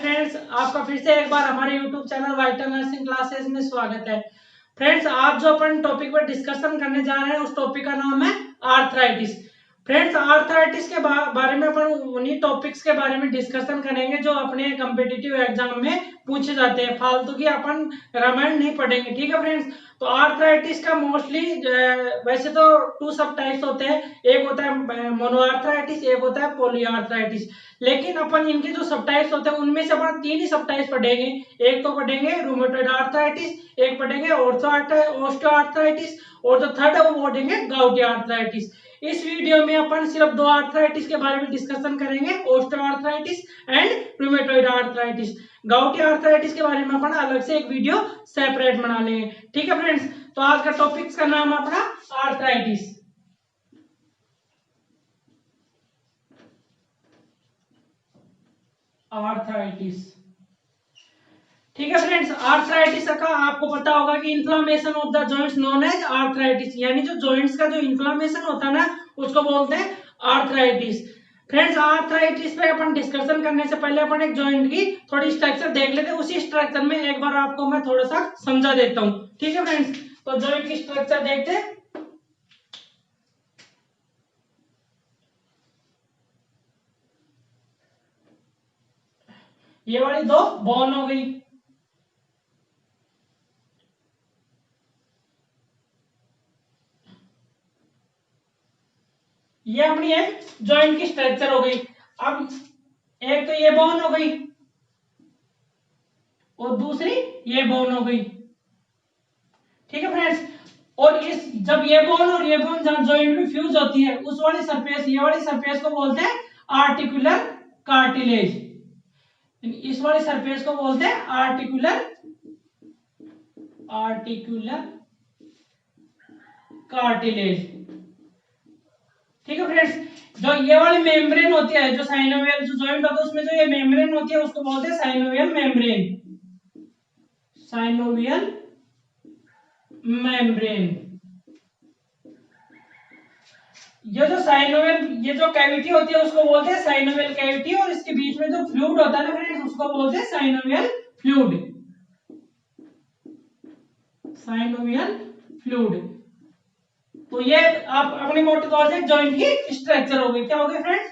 Friends, आपका फिर से एक बार हमारे YouTube channel vital nursing classes में स्वागत है। फ्रेंड्स, आज जो अपन टॉपिक पर डिस्कशन करने जा रहे हैं उस टॉपिक का नाम है आर्थराइटिस। फ्रेंड्स, आर्थराइटिस के बारे में अपन उन्हीं टॉपिक्स के बारे में डिस्कशन करेंगे जो अपने कम्पिटिटिव एग्जाम में पूछे जाते हैं। फालतू की अपन रामायण नहीं पढ़ेंगे, ठीक है फ्रेंड्स। तो आर्थराइटिस का मोस्टली वैसे तो टू सब टाइप्स होते हैं, एक होता है मोनोआर्थराइटिस, एक होता है पॉलीआर्थराइटिस। लेकिन अपन इनके जो सब टाइप्स होते हैं उनमें से अपन तीन ही सब टाइप्स पढ़ेंगे। एक तो पढ़ेंगे रूमेटॉइड आर्थराइटिस, एक पढ़ेंगे ऑस्टियोआर्थराइटिस और जो थर्ड है वो पढ़ेंगे गाउटी आर्थराइटिस। इस वीडियो में अपन सिर्फ दो आर्थराइटिस के बारे में डिस्कशन करेंगे, osteoarthritis and rheumatoid arthritis. Gouty arthritis के बारे में अपन अलग से एक वीडियो सेपरेट बना लेंगे, ठीक है फ्रेंड्स। तो आज का टॉपिक का नाम अपना आर्थराइटिस। आर्थराइटिस, ठीक है फ्रेंड्स। आर्थराइटिस का आपको पता होगा कि inflammation of the joints known as arthritis, यानी जो जॉइंट्स का जो इन्फ्लामेशन होता है ना उसको बोलते हैं आर्थराइटिस। फ्रेंड्स, आर्थराइटिस पे अपन डिस्कशन करने से पहले अपन एक जॉइंट की थोड़ी स्ट्रक्चर देख लेते हैं। उसी स्ट्रक्चर में एक बार आपको मैं थोड़ा सा समझा देता हूँ, ठीक है फ्रेंड्स। तो जॉइंट की स्ट्रक्चर देखते हैं। ये वाली दो बोन हो गई, ये अपनी एक जॉइंट की स्ट्रक्चर हो गई। अब एक तो ये बोन हो गई और दूसरी ये बोन हो गई, ठीक है फ्रेंड्स। और इस जब ये बोन और ये बोन जहां जॉइंट में फ्यूज होती है उस वाली सरफेस, ये वाली सरफेस को बोलते हैं आर्टिकुलर कार्टिलेज। इस वाली सरफेस को बोलते हैं आर्टिकुलर आर्टिकुलर कार्टिलेज, ठीक है फ्रेंड्स। जो ये वाली मेम्ब्रेन होती है, जो साइनोवियल जो जॉइंट होता है उसमें जो ये मेम्ब्रेन होती है उसको बोलते हैं साइनोवियल मेम्ब्रेन। साइनोवियल मेम्ब्रेन, ये जो साइनोवियल ये जो कैविटी होती है उसको बोलते हैं साइनोवियल कैविटी, और इसके बीच में जो फ्लूइड होता है ना फ्रेंड्स उसको बोलते हैं साइनोवियल फ्लूइड। Synovial fluid. तो ये आप अपने मोटे तौर से जॉइंट की स्ट्रक्चर हो गई। क्या हो गई फ्रेंड्स?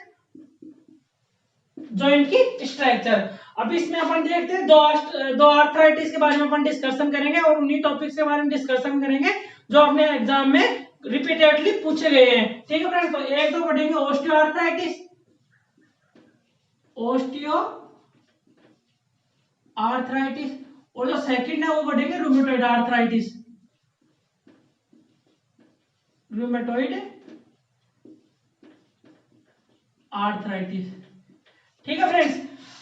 जॉइंट की स्ट्रक्चर। अब इसमें अपन देखते हैं दो आर्थराइटिस के बारे में अपन डिस्कशन करेंगे और उन्हीं टॉपिक्स के बारे में डिस्कशन करेंगे जो अपने एग्जाम में रिपीटेडली पूछे गए हैं, ठीक है फ्रेंड्स। तो एक तो पढ़ेंगे ऑस्टियोआर्थराइटिस, ऑस्टियो आर्थराइटिस, और जो सेकंड है वो पढ़ेंगे रूमेटॉइड आर्थराइटिस। रूमेटॉइड आर्थराइटिस, ठीक है फ्रेंड्स।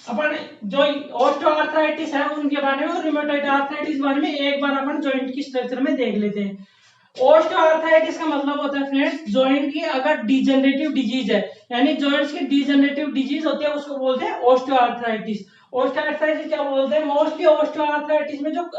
अपन जो ऑस्टियोआर्थराइटिस है उनके बारे में और रूमेटॉइड आर्थराइटिस के बारे में एक बार अपन जॉइंट की स्ट्रक्चर में देख लेते हैं। ऑस्टियोआर्थराइटिस का मतलब होता है फ्रेंड्स जॉइंट की अगर डिजेनरेटिव डिजीज है, यानी जॉइंट्स की डिजेनरेटिव डिजीज होती है उसको बोलते हैं ऑस्टियोआर्थराइटिस। ऑस्टियोआर्थराइटिस क्या बोलते हैं? मोस्टली ऑस्टियोआर्थराइटिस में जो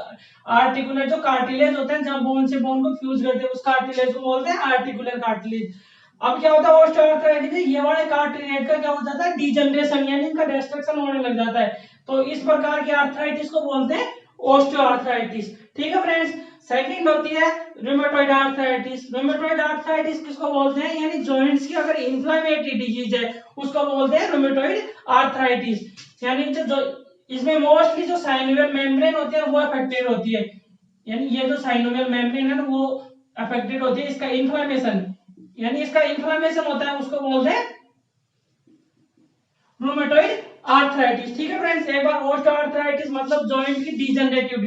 आर्टिकुलर जो कार्टिलेज होते हैं जहां बोन से बोन को फ्यूज करते हैं उस कार्टिलेज को बोलते हैं आर्टिकुलर कार्टिलेज। अब क्या होता है ऑस्टियोआर्थराइटिस में ये वाले कार्टिलेज का क्या हो जाता है? डिजेनरेशन, यानी इनका डिस्ट्रक्शन होने लग जाता है। तो इस प्रकार के आर्थराइटिस को बोलते हैं ऑस्टियोआर्थराइटिस, ठीक है फ्रेंड्स। सेकंड होती है रूमेटॉइड आर्थराइटिस। रूमेटॉइड आर्थराइटिस किसको बोलते हैं? यानी जॉइंट्स की अगर इंफ्लेमेटरी डिजीज है उसको बोलते हैं रूमेटॉइड आर्थराइटिस। यानी जो इसमें मोस्टली जो साइनोवियल मेम्ब्रेन होती है वो अफेक्टेड होती है, यानी ये जो साइनोवियल मेम्ब्रेन है ना वो अफेक्टेड होती है। इसका इन्फ्लेमेशन, यानी इसका इन्फ्लेमेशन होता है उसको बोलते हैं रूमेटॉइड आर्थराइटिस, ठीक है फ्रेंड्स। एक बार ऑस्टियोआर्थराइटिस मतलब जॉइंट की डिजेनरेटिव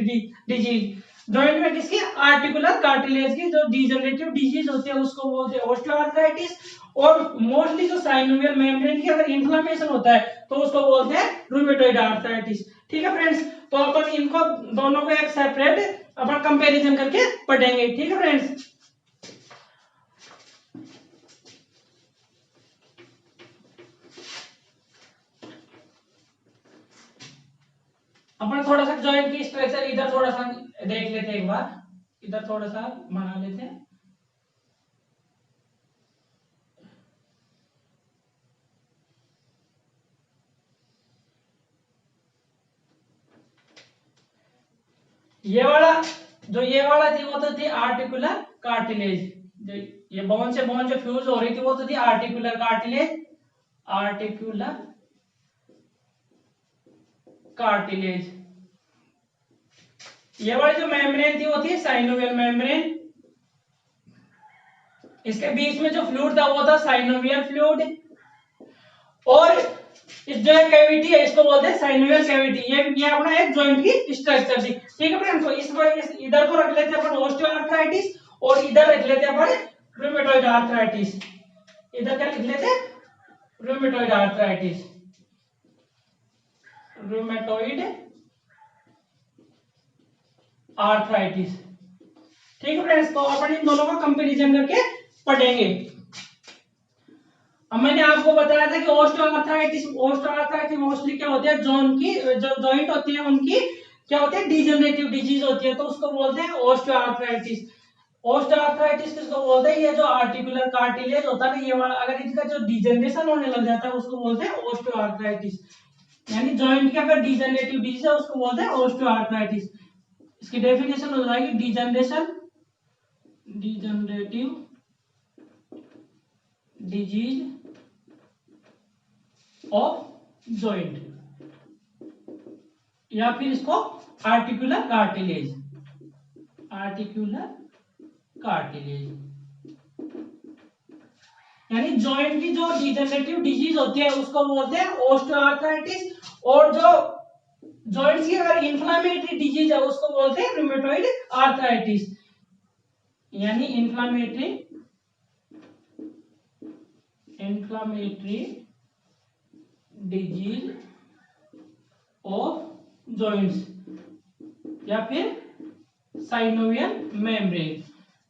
डिजीज, जॉइंट में किसकी? आर्टिकुलर कार्टिलेज की जो डिजेनरेटिव डिजीज होती है उसको बोलते हैं ऑस्टियोआर्थराइटिस। और मोस्टली जो साइनोवियल मेम्ब्रेन की अगर इन्फ्लेमेशन होता है तो उसको बोलते हैं रूमेटॉइड आर्थराइटिस, ठीक है फ्रेंड्स। तो अपन इनको दोनों को एक सेपरेट अपन कंपैरिजन करके पढ़ेंगे, ठीक है फ्रेंड्स। अपन थोड़ा सा जॉइंट की स्ट्रक्चर इधर थोड़ा सा देख लेते हैं, एक बार इधर थोड़ा सा बना लेते हैं। ये वाला थी वो तो थी आर्टिकुलर कार्टिलेज। जो ये बोन से बोन जो फ्यूज हो रही थी वो तो थी आर्टिकुलर कार्टिलेज, आर्टिकुलर कार्टिलेज। ये वाली जो मेम्ब्रेन थी वो थी साइनोवियल मेम्ब्रेन। इसके बीच में जो फ्लूइड था वो था साइनोवियल फ्लूइड। और इस जो कैविटी है इसको बोलते हैं साइनोवियल कैविटी। ये अपना एक जॉइंट की स्ट्रक्चर थी। ठीक है फ्रेंड्स, तो इस इधर को रख लेते हैं अपन ऑस्टियोआर्थराइटिस और इधर रख लेते हैं अपन रूमेटॉइड आर्थराइटिस। इधर क्या लिख लेते हैं, रूमेटॉइड आर्थराइटिस, रूमेटॉइड आर्थराइटिस। ठीक है फ्रेंड्स, तो अपन इन दोनों का कंपैरिजन करके पढ़ेंगे। अब मैंने आपको बताया था कि ऑस्टियोआर्थराइटिस मोस्टली क्या होती है, जोन की जो जॉइंट होती है उनकी क्या होती है, डिजेनरेटिव डिजीज होती है, तो उसको बोलते हैं ऑस्टियोआर्थराइटिस। ऑस्टियोआर्थराइटिस किसको बोलते हैं, ये जो आर्टिकुलर कार्टिलेज होता है ना ये वाला, अगर इसका जो डिजेनरेशन होने लग जाता है उसको बोलते हैं ऑस्टियोआर्थराइटिस। यानी जॉइंट की अगर डिजेनरेटिव डिजीज है उसको बोलते हैं ऑस्टियोआर्थराइटिस। इसकी डेफिनेशन हो जाएगी डिजेनरेटिव डिजीज ऑफ जॉइंट, या फिर इसको आर्टिकुलर कार्टिलेज, आर्टिकुलर कार्टिलेज। यानी जॉइंट की जो डिजेनरेटिव डिजीज होती है उसको बोलते हैं ऑस्टियोआर्थराइटिस। और जो जॉइंट्स की अगर इंफ्लेमेटरी डिजीज है उसको बोलते हैं रूमेटॉइड आर्थराइटिस। यानी इंफ्लेमेटरी डिजीज ऑफ जॉइंट्स या फिर साइनोवियल मेम्ब्रेन।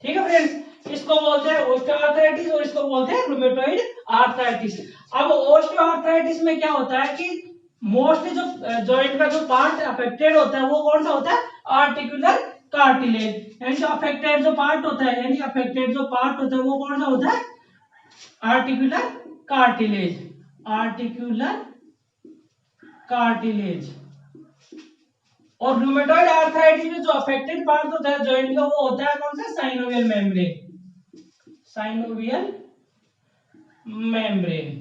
ठीक है फ्रेंड्स, इसको बोलते हैं ऑस्टियोआर्थराइटिस और इसको बोलते हैं रूमेटॉइड आर्थराइटिस। अब ऑस्टियोआर्थराइटिस में क्या होता है कि मोस्टली जो जॉइंट का जो पार्ट अफेक्टेड होता है वो कौन सा होता है, आर्टिकुलर कार्टिलेज। यानी जो अफेक्टेड जो पार्ट होता है, यानी अफेक्टेड जो पार्ट होता है वो कौन सा होता है, आर्टिकुलर कार्टिलेज, आर्टिकुलर कार्टिलेज। और रूमेटॉइड आर्थराइटिस में जो अफेक्टेड पार्ट होता है जॉइंट का वो होता है कौन सा, साइनोवियल मेम्ब्रेन, साइनोवियल मेम्ब्रेन।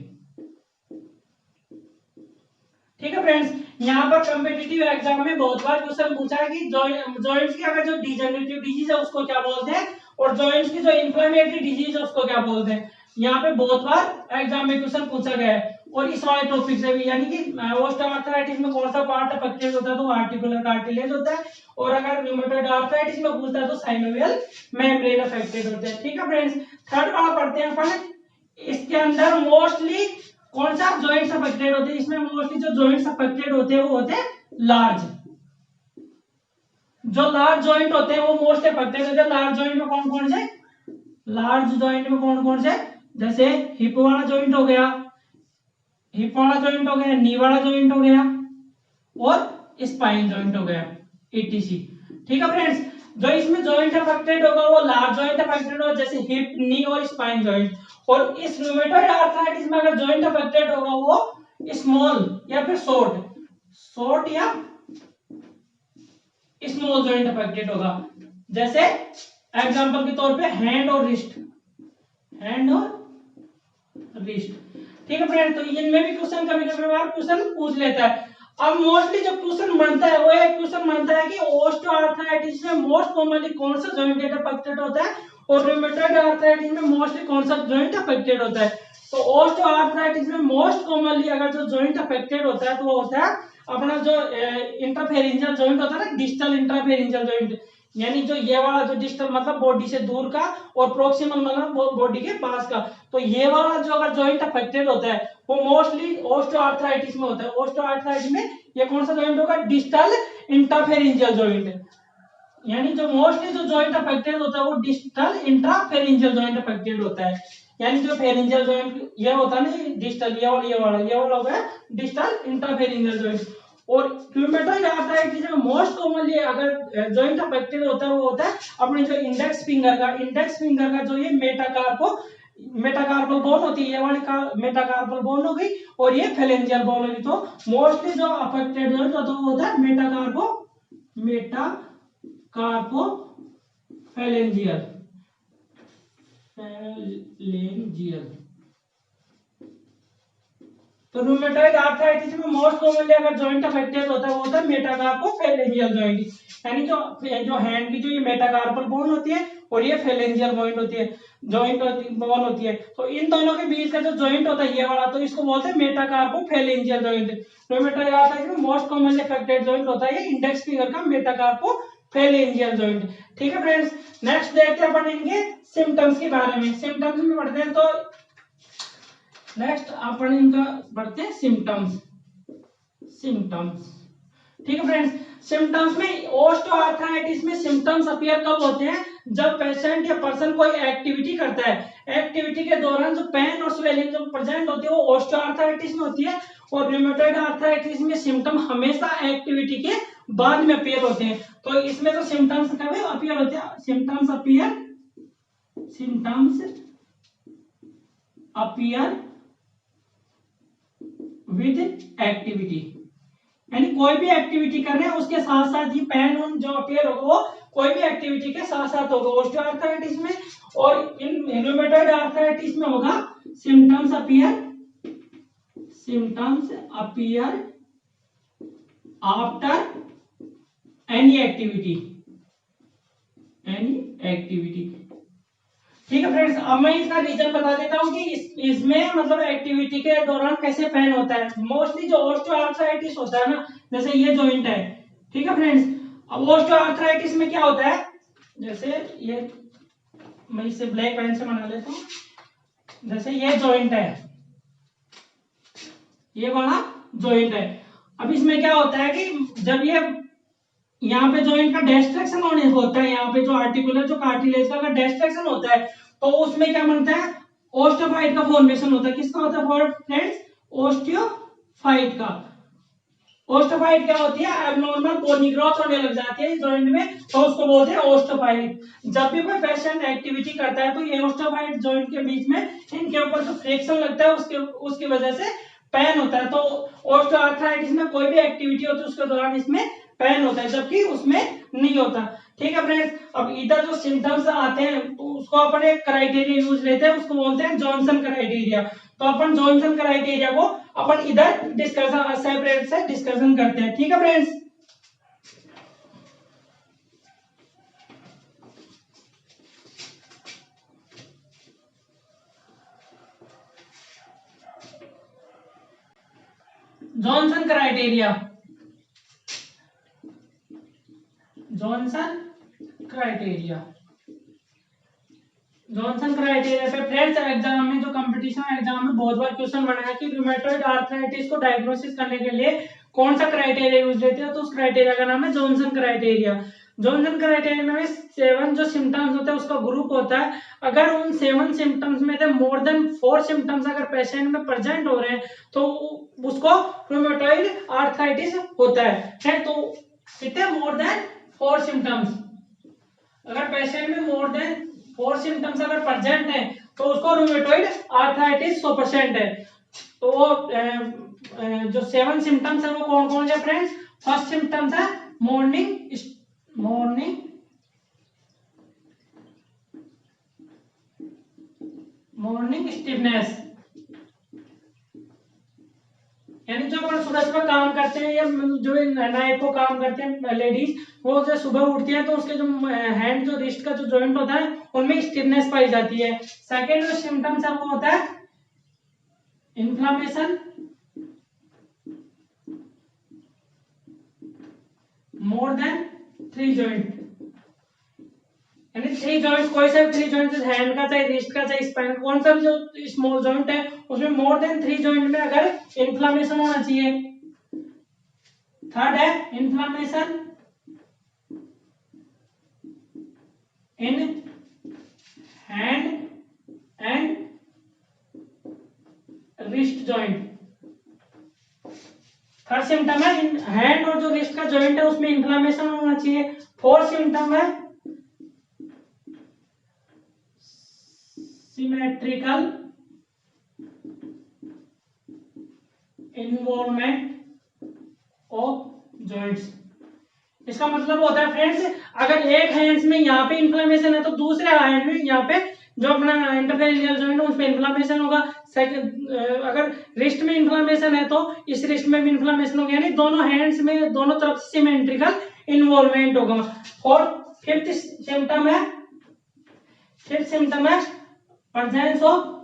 ठीक है फ्रेंड्स, यहाँ पर कॉम्पिटिटिव एग्जाम में बहुत बार क्वेश्चन पूछा है कि जॉइंट्स की अगर जो डिजेनरेटिव डिजीज है उसको क्या बोलते हैं और जॉइंट्स की जो इन्फ्लेमेटरी डिजीज है उसको क्या बोलते हैं। यहाँ पे बहुत बार एग्जाम में क्वेश्चन पूछा गया है। और इस वाले टॉपिक से भी, यानी कि ऑस्टियोआर्थराइटिस में कौन सा पार्ट अफेक्टेड होता है तो आर्टिकुलर कार्टिलेज होता है, और अगर रूमेटॉइड आर्थराइटिस में पूछता है तो साइनोवियल मेम्ब्रेन अफेक्टेड होता है। ठीक है फ्रेंड्स, थर्ड वाला पढ़ते हैं अपन। इसके अंदर मोस्टली कौन सा जॉइंट्स अफेक्टेड होते हैं, इसमें मोस्टली जो जॉइंट्स अफेक्टेड होते हैं वो होते हैं लार्ज। जो लार्ज जॉइंट होते हैं वो मोस्ट अफेक्टेड होते हैं। लार्ज जॉइंट में कौन कौन से, लार्ज जॉइंट में कौन कौन से, जैसे हिप वाला जॉइंट हो गया, हिप वाला जॉइंट हो गया, नी वाला जॉइंट हो गया और स्पाइन जॉइंट हो गया, एटीसी। ठीक है फ्रेंड्स, जो इसमें जॉइंट अफेक्टेड होगा वो लार्ज जॉइंट अफेक्टेड होगा, जैसे हिप, नी और स्पाइन जॉइंट। और इस रूमेटॉइड आर्थराइटिस में अगर जॉइंट अफेक्टेड होगा वो स्मॉल या फिर शॉर्ट या स्मॉल जॉइंट अफेक्टेड होगा, जैसे एग्जांपल के तौर पे हैंड और रिस्ट, हैंड और रिस्ट। ठीक है फ्रेंड, तो इनमें भी क्वेश्चन कभी कभी बार क्वेश्चन पूछ लेता है। अब मोस्टली जो क्वेश्चन बनता है वो एक क्वेश्चन बनता है कि ऑस्टियोआर्थराइटिस में मोस्ट कॉमनली कौन सा जॉइंट अफेक्टेड होता है और रूमेटॉइड आर्थराइटिस में मोस्टली कौन सा जॉइंट अफेक्टेड होता है। तो ऑस्टियोआर्थराइटिस में मोस्ट कॉमनली अगर जो जॉइंट अफेक्टेड होता है तो वो होता है अपना जो इंटरफेरेंजियल जॉइंट होता है ना, डिस्टल इंटरफेरेंजियल जॉइंट। यानी जो ये वाला जो डिस्टल मतलब बॉडी से दूर का और प्रोक्सिमल मतलब बॉडी के पास का, तो ये वाला जो अगर जॉइंट अफेक्टेड होता है वो मोस्टली ऑस्टियोआर्थराइटिस में होता है। ऑस्टियोआर्थराइटिस में ये कौन सा जॉइंट होगा, डिस्टल इंटरफेरेंजियल जॉइंट। यानी जो मोस्टली जो जॉइंट अफेक्टेड होता है वो डिस्टल इंट्राफेरेंजियल जॉइंट अफेक्टेड होता है। यानी जो फेरेंजियल जॉइंट ये होता है ना डिस्टल, ये वाला हो गया डिस्टल इंट्राफेरेंजियल जॉइंट। और रूमेटॉइड आर्थराइटिस में मोस्ट कॉमनली अगर जॉइंट अफेक्टेड होता है वो होता है अपने जो इंडेक्स फिंगर का जो ये मेटाकार्पल बोन होती है, ये वाली का मेटाकार्पल बोन हो गई और ये फेलेंजियल बोन होगी। तो मोस्टली जो अफेक्टेड जॉइंट होता है वो होता है मेटाकार्पल कार्पोफैलेंजियल फैलेंजियल। तो रूमेटॉइड आर्थराइटिस में मोस्ट कॉमनली अगर जॉइंट अफेक्टेड होता है वो होता है मेटाकार्पोफैलेंजियल जॉइंट, यानी जो जो हैंड की जो ये मेटाकार्पल बोन होती है और ये फैलेंजियल जॉइंट होती है, बोन होती है। तो इन दोनों के बीच का जो जॉइंट होता है ये वाला, तो इसको बोलते हैं मेटाकार्पोफैलेंजियल जॉइंट। रूमेटॉइड आर्थराइटिस में मोस्ट कॉमनली अफेक्टेड जॉइंट होता है इंडेक्स फिंगर का मेटाकार्पोफैलेंजियल जॉइंट। ठीक है फ्रेंड्स, नेक्स्ट देखते हैं अपन इनके सिम्टम्स के बारे में। सिम्टम्स में पढ़ते हैं, तो नेक्स्ट अपन इनका बढ़ते हैं सिम्टम्स। ठीक है फ्रेंड्स, सिम्टम्स में ओस्टियोआर्थराइटिस में सिम्टम्स अपीयर कब होते हैं? जब पेशेंट या पर्सन कोई एक्टिविटी करता है, एक्टिविटी के दौरान जो पेन और स्वेलिंग जो प्रेजेंट होती है वो ओस्टियोआर्थराइटिस में होती है। और रूमेटॉइड आर्थराइटिस में सिम्टम हमेशा एक्टिविटी के बाद में अपीयर होते हैं। तो इसमें जो सिम्टम्स कब अपीयर होते हैं? सिम्टम्स अपीयर विद एक्टिविटी, यानी कोई भी एक्टिविटी कर रहे हैं उसके साथ साथ ही पेन जो अपीयर होगा वो कोई भी एक्टिविटी के साथ साथ होगा ओस्टियोआर्थराइटिस में। और इन रूमेटॉइड आर्थराइटिस में होगा symptoms appear after any activity. ठीक है फ्रेंड्स, अब मैं इसका रीजन बता देता हूँ कि इसमें मतलब एक्टिविटी के दौरान कैसे पेन होता है। मोस्टली जो ओस्टियोआर्थराइटिस होता है ना, जैसे ये जॉइंट है, ठीक है फ्रेंड्स, अब ओस्टियोआर्थराइटिस में क्या होता है, जैसे ये मैं इसे ब्लैक पेन से बना लेता हूँ। जैसे ये जॉइंट है, ये वाला जॉइंट है। अब इसमें क्या होता है कि जब ये यहाँ पे जॉइंट का डिस्ट्रक्शन होने होता है, यहाँ पे जो आर्टिकुलर जो कार्टिलेज का अगर डिस्ट्रक्शन होता है तो उसमें क्या बनता है? ओस्टियोफाइट का फॉर्मेशन होता है। किसका होता है फ्रेंड्स? ओस्टियोफाइट का। ओस्टियोफाइट क्या होती है? एबनॉर्मल बोनी ग्रोथ होने लग जाती है जॉइंट में, तो उसको बोलते हैं ओस्टियोफाइट। जब भी कोई पेशेंट एक्टिविटी करता है तो ये ओस्टियोफाइट जॉइंट के बीच में इनके ऊपर जो फ्रिक्शन लगता है उसकी वजह से पेन होता है। तो ओस्टियोआर्थराइटिस में कोई भी एक्टिविटी होती है उसके दौरान इसमें पेन होता है, जबकि उसमें नहीं होता। ठीक है फ्रेंड्स, अब इधर जो सिम्टम्स आते हैं तो उसको अपन एक क्राइटेरिया यूज लेते हैं, उसको बोलते हैं जॉनसन क्राइटेरिया। तो अपन जॉनसन क्राइटेरिया को अपन इधर डिस्कशन सेपरेट से डिस्कशन करते हैं। ठीक है friends, Johnson criteria. Johnson criteria पे फ्रेंड्स एग्जाम में जो कंपटीशन एग्जाम में बहुत बार क्वेश्चन बना है कि रूमेटॉइड आर्थराइटिस को डायग्नोसिस करने के लिए कौन सा क्राइटेरिया यूज लेते हैं, तो उस क्राइटेरिया का नाम है जॉनसन क्राइटेरिया। जॉनसन क्राइटेरिया में 7 जो सिम्टम्स होते हैं उसका ग्रुप होता है। अगर उन 7 सिम्टम्स में से मोर देन 4 सिम्टम्स अगर पेशेंट में प्रेजेंट हो रहे हैं तो उसको रूमेटॉइड आर्थराइटिस होता है। तो कितने? More than 4 symptoms. अगर पेशेंट में मोर देन 4 सिम्टम्स अगर प्रेजेंट है तो उसको रूमेटॉइड आर्थराइटिस 100% है। तो वो जो 7 सिम्टम्स है वो कौन कौन से फ्रेंड्स? फर्स्ट सिम्टम्स है मॉर्निंग स्टिफनेस, यानी जो अपन सुबह सुबह काम करते हैं या जो नाइट को काम करते हैं लेडीज, वो जब सुबह उठती है तो उसके जो हैंड जो रिस्ट का जो जॉइंट होता है उनमें स्टिफनेस पाई जाती है। सेकेंड जो सिम्टम्स है वो होता है इन्फ्लामेशन मोर देन 3 जॉइंट, यानी 3 जॉइंट्स, कोई सा 3 जॉइंट, हैंड का चाहे रिस्ट का चाहे स्पाइन कौन सा भी जो स्मॉल जॉइंट है उसमें मोर देन 3 जॉइंट में अगर इन्फ्लामेशन होना चाहिए। थर्ड है inflammation in hand and wrist joint. Third symptom है हैंड और जो रिस्ट का जॉइंट है उसमें इन्फ्लामेशन होना चाहिए। फोर्थ सिम्टम है सिमेट्रिकल इन्वॉल्वमेंट ऑफ जॉइंट्स, इसका मतलब होता है फ्रेंड्स, अगर एक हैंड्स में यहाँ पे इन्फ्लामेशन है तो दूसरे हैंड में यहाँ पे जो अपना इंटरफेरेंशियल जॉइंट है उस पे इन्फ्लामेशन होगा। सेकंड, अगर रिस्ट में इन्फ्लामेशन है तो इस रिस्ट में भी इन्फ्लामेशन होगा, यानी दोनों हैंड्स में दोनों तरफ सिमेट्रिकल इन्वॉल्वमेंट होगा। और फिफ्थ सिम्टम है प्रेजेंस ऑफ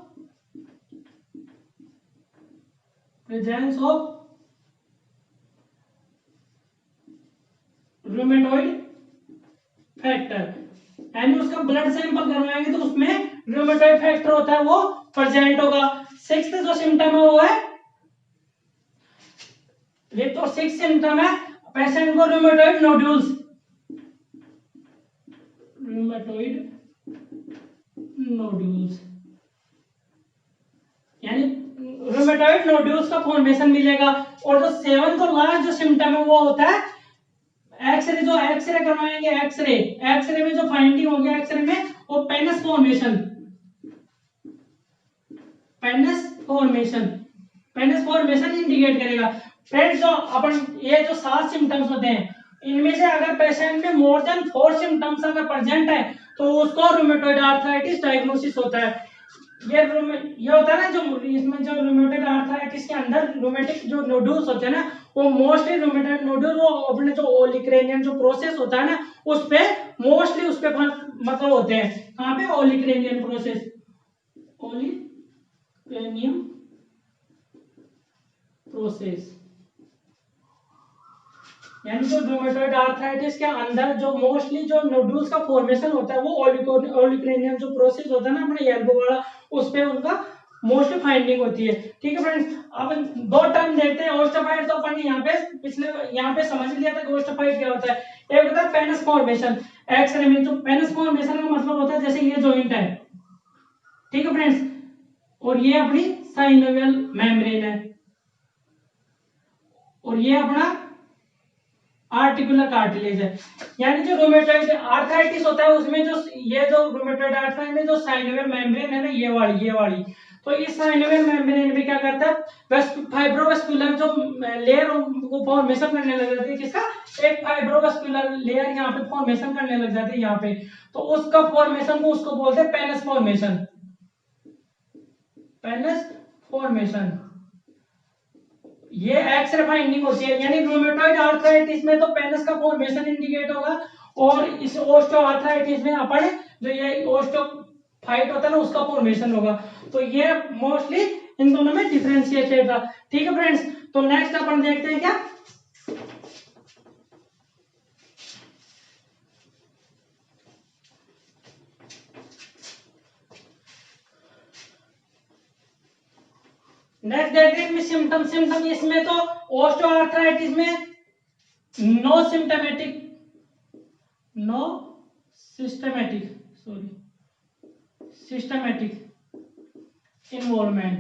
रूमेटॉइड फैक्टर, यानी उसका ब्लड सैंपल करवाएंगे तो उसमें रूमेटॉइड फैक्टर होता है वो प्रेजेंट होगा। सिक्स्थ जो सिम्टम है वो है, ये तो सिक्स सिम्टम है, पेशेंट को रूमेटॉइड नोड्यूल्स यानी रूमेटॉइड नोड्यूल्स का फॉर्मेशन मिलेगा। और जो सेवंथ और लास्ट जो सिम्टम है वो होता है एक्सरे, जो एक्सरे करवाएंगे, एक्सरे में जो फाइंडिंग होगी एक्सरे में वो पेनस फॉर्मेशन इंडिकेट करेगा। फ्रेंड्स, जो अपन ये जो 7 सिम्टम्स होते हैं इनमें से अगर पेशेंट में मोर देन 4 सिम्टम्स अगर प्रेजेंट है तो उसको रूमेटॉइड आर्थराइटिस डायग्नोसिस होता है। ये होता है ना, जो इसमें जो रूमेटॉइड आर्थराइटिस के अंदर रूमेटिक जो नोड्यूल्स होते हैं ना, वो मोस्टली रूमेटॉइड नोड्यूल वो अपने जो ओलिक्रेनियन जो प्रोसेस होता है ना उस पे मोस्टली उस पे मतलब होते हैं। कहाँ पे? ओलिक्रेनियन प्रोसेस, ओलिक्रेनियन प्रोसेस, यानी जो रूमेटॉइड आर्थराइटिस के अंदर जो मोस्टली जो नोड्यूल्स का फॉर्मेशन होता है वो ओलिक्रेनियन जो प्रोसेस होता है ना अपने एल्बो वाला, उस पे उनका मोस्ट फाइंडिंग होती है। ठीक है फ्रेंड्स, अब दो टर्म देखते हैं। ओस्टोफाइट तो अपन यहाँ पे समझ लिया था कि ओस्टोफाइट क्या होता है। एक होता है पेनस फॉर्मेशन। एक्सरे में जो पेनस फॉर्मेशन का मतलब होता है जैसे ये जॉइंट है, ठीक है फ्रेंड्स, और ये अपनी साइनोवियल मेम्ब्रेन है, और ये अपना आर्टिकुलर कार्टिलेज है। यानी जो रूमेटॉइड आर्थराइटिस होता है उसमें जो ये जो रूमेटॉइड आर्थराइटिस में जो साइनोवियल मेम्ब्रेन है ना, ये वाली तो इस साइनोवियल मेम्ब्रेन में क्या करता है, फाइब्रोवास्कुलर जो लेयर को फॉर्मेशन करने लग जाती है। किसका? एक फाइब्रोवास्कुलर लेयर यहाँ पे फॉर्मेशन करने लग जाती है यहाँ पे, तो उसका फॉर्मेशन को उसको बोलते हैं पेनस फॉर्मेशन। ये एक्सरे फाइंडिंग होती है, यानी रूमेटॉइड आर्थराइटिस में तो पेनस का फॉर्मेशन इंडिकेट होगा, और इस ओस्टियोआर्थराइटिस में अपन जो ये ओस्टियोफाइट होता है ना उसका फॉर्मेशन होगा। तो ये मोस्टली इन दोनों में डिफरेंशिएटेड था। ठीक है फ्रेंड्स, तो नेक्स्ट अपन देखते हैं क्या, नेक्स्ट देखते हैं सिम्टम। इसमें तो ओस्टियोआर्थराइटिस में नो सिस्टमैटिक इन्वॉल्वमेंट।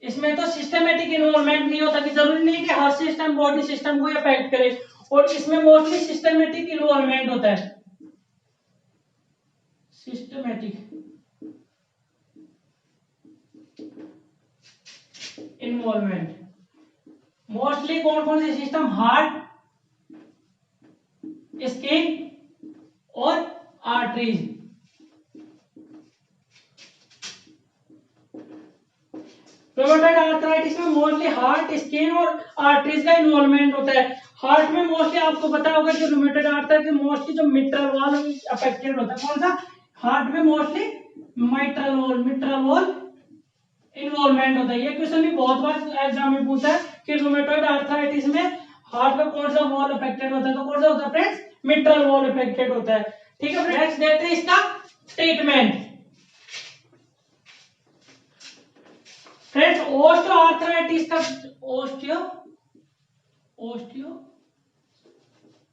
इसमें तो सिस्टमैटिक इन्वॉल्वमेंट नहीं होता, कि जरूरी नहीं कि हर सिस्टम बॉडी सिस्टम को अफेक्ट करे, और इसमें मोस्टली सिस्टमैटिक इन्वॉल्वमेंट होता है। सिस्टमैटिक इन्वॉल्वमेंट मोस्टली कौन कौन से सिस्टम? हार्ट, स्किन और आर्टरीज। रूमेटॉइड आर्थराइटिस में मोस्टली हार्ट, स्किन और आर्टरीज का इन्वॉल्वमेंट होता है। हार्ट में मोस्टली आपको पता होगा कि रूमेटॉइड आर्थराइटिस में मोस्टली जो मिट्रल वॉल अफेक्टेड होता है। कौन सा? हार्ट में मोस्टली मिट्रल वॉल इन्वॉल्वमेंट होता है। ये क्वेश्चन भी बहुत बार एग्जाम में पूछा है कि रूमेटॉइड आर्थराइटिस में हार्ट का कौन सा वॉल अफेक्टेड होता है, तो कौन सा होता है फ्रेंड्स? मिट्रल वॉल अफेक्टेड होता है। ठीक है, नेक्स्ट देखते हैं इसका ट्रीटमेंट। फ्रेंड्स, ओस्टियोआर्थराइटिस का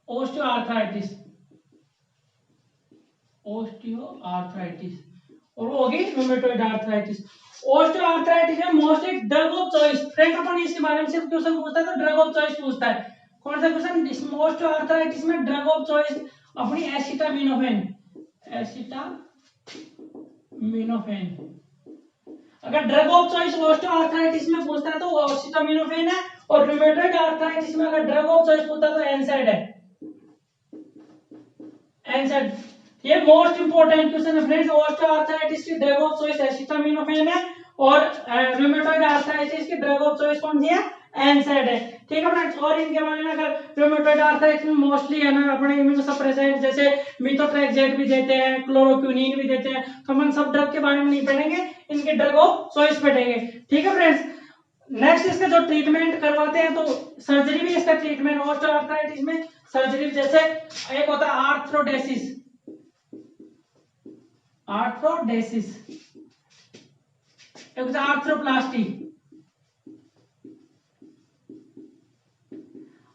ओस्टियोआर्थराइटिस और वो होगी रूमेटॉइड आर्थराइटिस। ओस्टियोआर्थराइटिस में mostly drug of choice. Friends, अपन इसके बारे में सिर्फ क्वेश्चन पूछता है तो ड्रग ऑफ चॉइस पूछता है। कौन सा क्वेश्चन? इसमें ओस्टियोआर्थराइटिस में ड्रग ऑफ चॉइस अपनी एसिटामिनोफेन। अगर ड्रग ऑफ चॉइस ऑस्टियोआर्थराइटिस में पूछता है तो वो एसिटामिनोफेन है, और रूमेटॉइड आर्थराइटिस में अगर ड्रग ऑफ चॉइस पूछता है तो एनसाइड है, एनसाइड। ये मोस्ट इंपोर्टेंट क्वेश्चन है फ्रेंड्स। ऑस्टियोआर्थराइटिस की ड्रग ऑफ चॉइस एसिटामिनोफेन है, और रूमेटॉइड आर्थराइटिस की ड्रग ऑफ चॉइस कौन सी है, एनसाइड है। ठीक है फ्रेंड्स। और इनके बारे में अगर रूमेटॉइड आर्थराइटिस में मोस्टली है ना अपने इम्यूनोसप्रेसेंट जैसे मिथोट्रेक्सेट भी देते हैं, क्लोरोक्विनिन भी देते हैं, तो हम सब ड्रग के बारे में नहीं पढ़ेंगे, इनके ड्रग ऑफ चॉइस पढ़ेंगे। ठीक है फ्रेंड्स। नेक्स्ट इसका जो ट्रीटमेंट करवाते हैं तो सर्जरी भी इसका ट्रीटमेंट ऑस्टियोआर्थराइटिस में सर्जरी, जैसे एक होता है आर्थ्रोडेसिस, आर्थ्रोडेसिस, एक होता है आर्थ्रोप्लास्टी।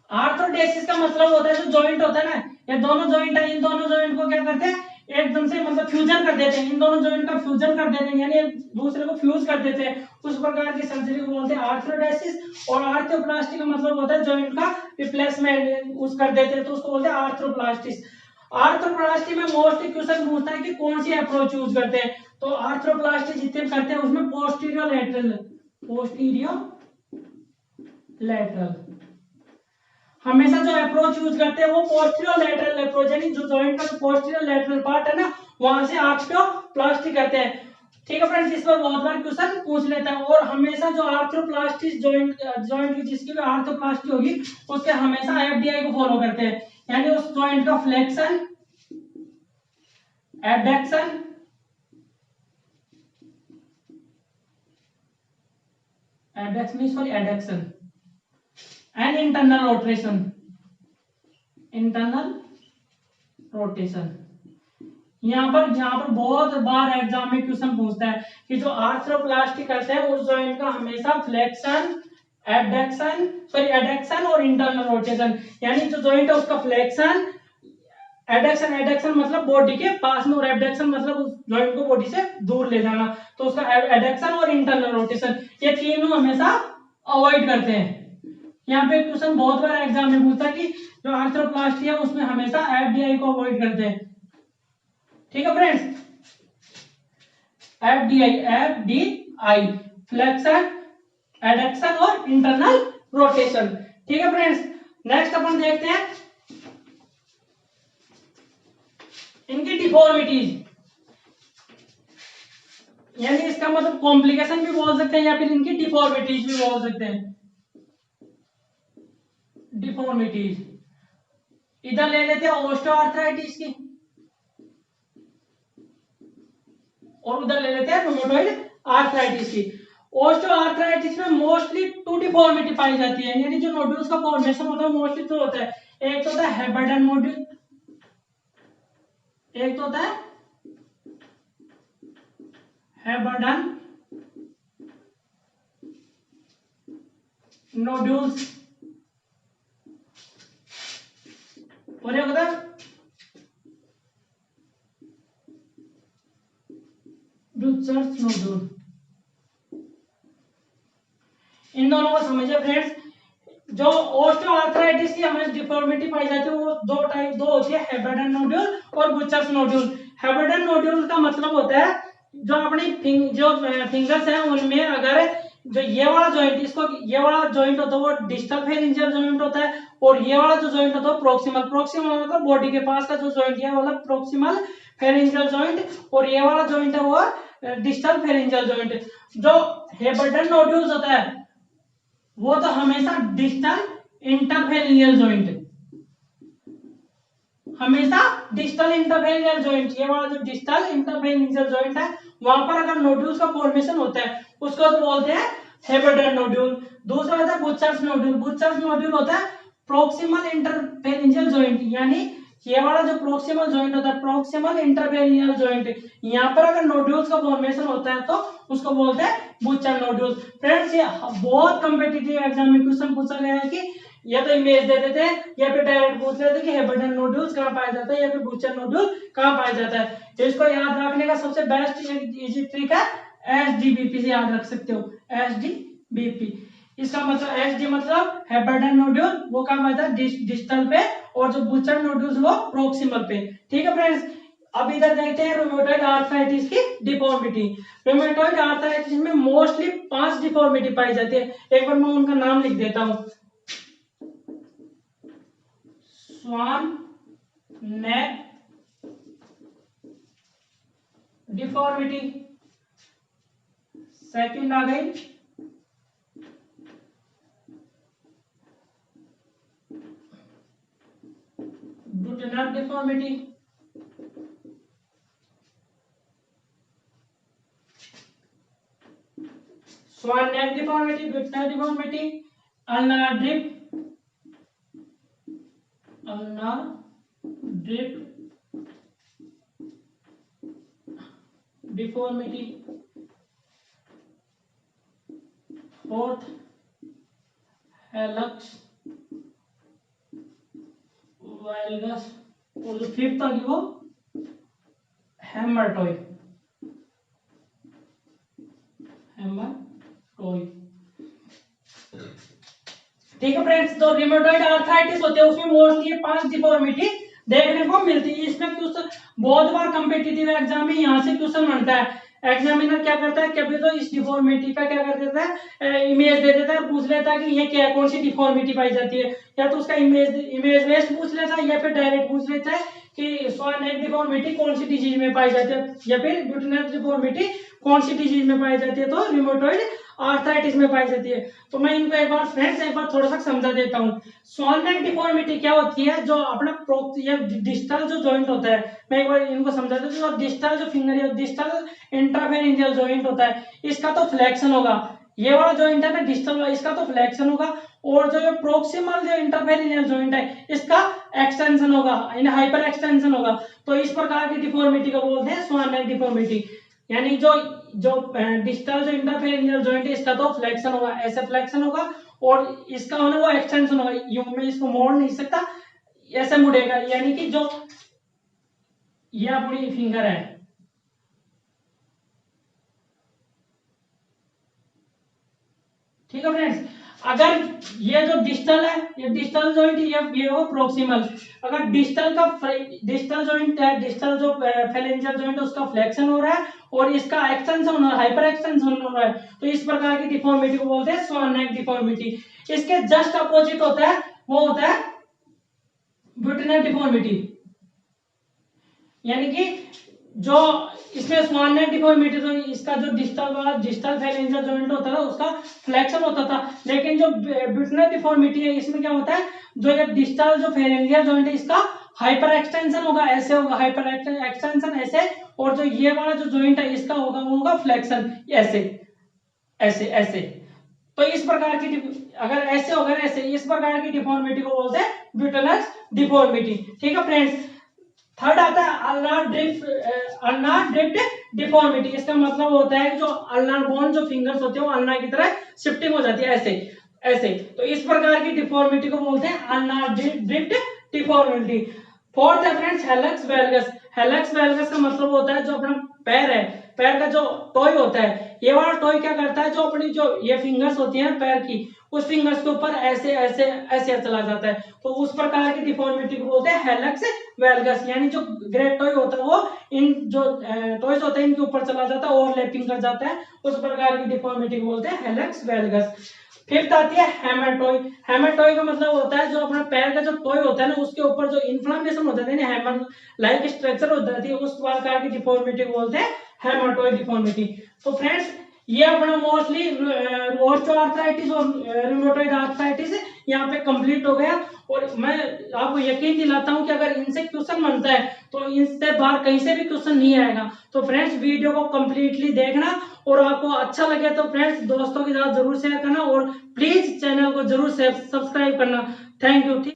आर्थ्रोडेसिस का मतलब होता है जो जॉइंट होता है ना, ये दोनों जॉइंट है, इन दोनों जॉइंट को क्या करते हैं एकदम से मतलब फ्यूजन कर देते हैं, इन दोनों जॉइंट का फ्यूजन कर देते हैं, यानी एक दूसरे को फ्यूज कर देते हैं, उस प्रकार की सर्जरी को बोलते हैं आर्थ्रोडेसिस। और आर्थ्रोप्लास्टी का मतलब होता है जॉइंट का रिप्लेसमेंट उस कर देते हैं, तो उसको बोलते हैं आर्थ्रोप्लास्टिस। आर्थ्रोप्लास्टी में मोस्टली क्वेश्चन पूछता है कि कौन सी अप्रोच यूज करते हैं, तो आर्थ्रोप्लास्टी जितने करते हैं उसमें पोस्टीरियर लैटरल, पोस्टीरियर लैटरल हमेशा जो अप्रोच यूज करते हैं वो पोस्टीरियर लैटरल अप्रोच, यानी जो जॉइंट का जो पोस्टीरियर लैटरल पार्ट है ना वहां से आर्थ्रोप्लास्टी करते हैं। ठीक है फ्रेंड्स। इस पर बहुत बार क्वेश्चन पूछ लेता है, और हमेशा जो आर्थ्रोप्लास्टिस जॉइंट की जिसकी भी आर्थ्रोप्लास्टी होगी उसके हमेशा एफडीआई को फॉलो करते हैं, यानी उस जॉइंट का flexion, adduction, adduction and internal rotation, internal rotation. यहाँ पर बहुत बार एग्जाम में क्वेश्चन पूछता है कि जो आर्थ्रोप्लास्टी करते हैं उस जॉइंट का हमेशा फ्लेक्शन, एडक्शन और इंटरनल रोटेशन, यानी जो जॉइंट है उसका फ्लेक्शन, एडक्शन मतलब बॉडी के पास में, और एबडक्शन मतलब उस जॉइंट को बॉडी से दूर ले जाना, तो उसका एडक्शन और इंटरनल रोटेशन ये तीनों हमेशा अवॉइड करते हैं। यहाँ पे क्वेश्चन बहुत बार एग्जाम में पूछता है कि जो आर्थ्रोप्लास्टी है उसमें हमेशा एफडीआई को अवॉइड करते हैं। ठीक है फ्रेंड्स। एफडीआई फ्लेक्शन, एडक्शन और इंटरनल रोटेशन। ठीक है फ्रेंड्स। नेक्स्ट अपन देखते हैं इनकी डिफॉर्मिटीज, यानी इसका मतलब कॉम्प्लिकेशन भी बोल सकते हैं या फिर इनकी डिफॉर्मिटीज भी बोल सकते हैं। डिफॉर्मिटीज इधर ले लेते हैं ऑस्टियोआर्थराइटिस की, और उधर ले लेते हैं रूमेटॉइड आर्थराइटिस की। ऑस्टियोआर्थराइटिस में मोस्टली टू डिफॉर्मिटी पाई जाती है, यानी जो नोड्यूल्स का फॉर्मेशन होता है मोस्टली तो होता है, एक तो होता है हेबर्डन नोड्यूल, एक तो होता है हेबर्डन नोड्यूल्स, और एक होता है ब्रूचर्स नोड्यूल। इन दोनों को समझिए फ्रेंड्स। जो ऑस्टियोआर्थराइटिस की हमें डिफॉर्मिटी पाई जाती है वो दो होती है, हेबर्डन नोड्यूल और बुचर्स नोड्यूल। हेबर्डन नोड्यूल का मतलब होता है जो अपनी जो फिंगर्स हैं उनमें अगर जो ये वाला जॉइंट, इसको ये वाला जॉइंट होता है वो डिस्टल फेरिंजियल जॉइंट होता है, और ये वाला जो जॉइंट होता है प्रोक्सिमल मतलब बॉडी के पास का जो जॉइंट है वाला प्रोक्सिमल फेरिंजियल जॉइंट, और ये वाला जॉइंट है वो डिस्टल फेरिंजियल जॉइंट। जो हेबर्डन नोड्यूल्स होता है वो तो हमेशा डिस्टल इंटरफेरिंजियल जॉइंट, हमेशा डिस्टल इंटरफेरिंजियल जॉइंट, ये वाला जो डिस्टल इंटरफेरिंजियल जॉइंट है वहां पर अगर नोड्यूल्स का फॉर्मेशन होता है उसको तो बोलते हैं हेबर्डन नोड्यूल। दूसरा होता है बुचर्स नोड्यूल। बुचर्स नोड्यूल होता है प्रोक्सिमल इंटरफेरिंजियल जॉइंट, यानी ये वाला जो प्रोक्सिमल जॉइंट होता है प्रोक्सिमल इंटरफेरिंजियल जॉइंट, यहाँ पर अगर नोड्यूल्स का फॉर्मेशन होता है तो उसको बोलते हैं बुचर नोड्यूल्स। फ्रेंड्स ये बहुत कॉम्पिटिटिव एग्जाम में क्वेश्चन पूछा गया है कि या तो इमेज दे देते हैं या फिर डायरेक्ट पूछ लेते हैं कि हेबर्डन नोड्यूल्स कहाँ पाया जाता है या फिर बुचर नोड्यूल कहाँ पाया जाता है। तो इसको याद रखने का सबसे बेस्ट इजी ट्रिक है एसडीबीपी से याद रख सकते हो, एसडीबीपी। इसका मतलब एसडी मतलब हेबर्डन नोड्यूल वो कहाँ पाया जाता है डिस्टल पे, और जो बुचर नोड्यूल्स वो प्रोक्सिमल पे। ठीक है फ्रेंड्स। अब इधर देखते हैं रूमेटॉइड आर्थराइटिस की डिफॉर्मिटी। रूमेटॉइड आर्थराइटिस में मोस्टली 5 डिफॉर्मिटी पाई जाती है। एक बार मैं उनका नाम लिख देता हूं। स्वान नेक डिफॉर्मिटी, सेकंड आ गई boutonniere deformity, swan neck deformity, boutonniere deformity, ulnar drift deformity, fourth hallux valgus, और जो फिफ्थ आ गई वो हेमरटॉइड। ठीक है फ्रेंड्स, तो रिमेटॉइड आर्थराइटिस होते हैं उसमें मोस्टली 5 डिफॉर्मिटी देखने को मिलती है। इसमें क्वेश्चन बहुत बार कॉम्पिटिटिव एग्जाम में यहाँ से क्वेश्चन बनता है। एग्जामिनर क्या करता है, कभी तो इस डिफॉर्मिटी का क्या कर देता है, इमेज दे देता है, पूछ लेता है कि ये क्या कौन सी डिफॉर्मिटी पाई जाती है, या तो उसका इमेज बेस्ड पूछ लेता है, या फिर डायरेक्ट पूछ लेता है कि स्वान नेक डिफॉर्मिटी कौन सी डिजीज में पाई जाती है, या फिर बुटेनर डिफॉर्मिटी कौन सी डिजीज में पाई जाती है, तो रिमेटॉइड आर्थराइटिस में पाई जाती है। तो मैं इनको एक बार फ्रेंड्स एक बार थोड़ा सा समझा देता हूँ। स्वान नेक डिफॉर्मिटी क्या होती है, जो अपना डिस्टल जो जॉइंट होता है, मैं एक बार इनको समझा देता हूँ। डिस्टल जो फिंगर है, डिस्टल इंट्राफेरेंजियल जॉइंट होता है, इसका तो फ्लेक्शन होगा। ये वाला जॉइंट है ना डिस्टल, इसका तो फ्लेक्शन होगा। और जो प्रोक्सिमल जो इंटरफेरेंजियल जॉइंट है, इसका एक्सटेंशन होगा, इन हाइपर एक्सटेंशन होगा। तो इस प्रकार की डिफॉर्मिटी को बोलते हैं स्वान नेक डिफॉर्मिटी। यानी जो डिस्टल जो इंटरफेरेंजियल जॉइंट है, इसका तो फ्लेक्शन होगा, ऐसे फ्लेक्शन होगा, और इसका होना वो एक्सटेंशन होगा। यूं में इसको मोड़ नहीं सकता, ऐसे मुड़ेगा। यानी कि जो ये अपनी फिंगर है, ठीक है फ्रेंड्स। अगर ये जो डिस्टल है, ये डिस्टल जॉइंट, ये वो प्रोक्सिमल। अगर डिस्टल जॉइंट है, डिस्टल जो फेलेंजियल जॉइंट है, उसका फ्लेक्शन हो रहा है और इसका एक्सटेंशन हो रहा है, हाइपर एक्सटेंशन हो रहा है, तो इस प्रकार की डिफॉर्मिटी को बोलते हैं स्वान नेक डिफॉर्मिटी। इसके जस्ट अपोजिट होता है, वो होता है बुटेनर डिफॉर्मिटी। यानी कि जो इसमें स्वान नेक डिफॉर्मिटी, तो इसका जो डिस्टल फेरेंजियल जॉइंट होता था उसका फ्लेक्शन होता था। लेकिन जो बुटेनर डिफॉर्मिटी है, इसमें क्या होता है, जो ये डिस्टल जो फेरेंजियल जॉइंट है, इसका हाइपर एक्सटेंशन होगा, ऐसे होगा, हाइपर एक्सटेंशन ऐसे। और जो ये वाला जो जॉइंट है, इसका होगा वो होगा फ्लेक्शन, ऐसे ऐसे ऐसे। तो इस प्रकार की अगर ऐसे होगा ऐसे, इस प्रकार की डिफॉर्मिटी को बोलते हैं बुटेनर डिफॉर्मिटी। ठीक है फ्रेंड्स। थर्ड आता है अल्नार ड्रिफ्ट डिफॉर्मिटी। इसका मतलब होता है कि जो अल्नार बोन जो फिंगर्स होते हैं वो अल्नार की तरह शिफ्टिंग हो जाती है, ऐसे ऐसे। तो इस प्रकार की डिफॉर्मिटी को बोलते हैं अल्नार ड्रिफ्ट डिफॉर्मिटी। फोर्थ है फ्रेंड्स हेलक्स वैल्गस। हेलक्स वैल्गस का मतलब होता है जो अपना पैर है, पैर का जो टॉय होता है, ये वाला टॉय क्या करता है, जो अपनी जो ये फिंगर्स होती है पैर की, उस फिंगर्स के ऊपर ऐसे ऐसे ऐसे चला जाता है। तो उस प्रकार की डिफॉर्मिटी को बोलते हैं हेलक्स वैल्गस। यानी जो ग्रेट टॉय होता है वो इन जो टॉयज होते हैं इनके ऊपर चला जाता है, ओवरलैपिंग कर जाता है, उस प्रकार की डिफॉर्मिटी को बोलते हैं हेलक्स वैल्गस। फिफ्थ आती है हैमर टॉय का मतलब होता है जो अपना पैर का जो टॉय होता है ना, उसके ऊपर जो इन्फ्लेमेशन हो जाती है ना, हैमर लाइक स्ट्रक्चर हो जाती है, उस प्रकार की डिफॉर्मिटी को बोलते हैं हेमाटोइड डिफॉर्मिटी। तो फ्रेंड्स ये अपना मोस्टली ऑस्टियोआर्थराइटिस और रूमेटॉइड आर्थराइटिस यहाँ पे कंप्लीट हो गया। और मैं आपको यकीन दिलाता हूँ कि अगर इनसे क्वेश्चन बनता है तो इनसे बाहर कहीं से भी क्वेश्चन नहीं आएगा। तो फ्रेंड्स वीडियो को कंप्लीटली देखना, और आपको अच्छा लगे तो फ्रेंड्स दोस्तों के साथ जरूर शेयर करना, और प्लीज चैनल को जरूर सब्सक्राइब करना। Thank you.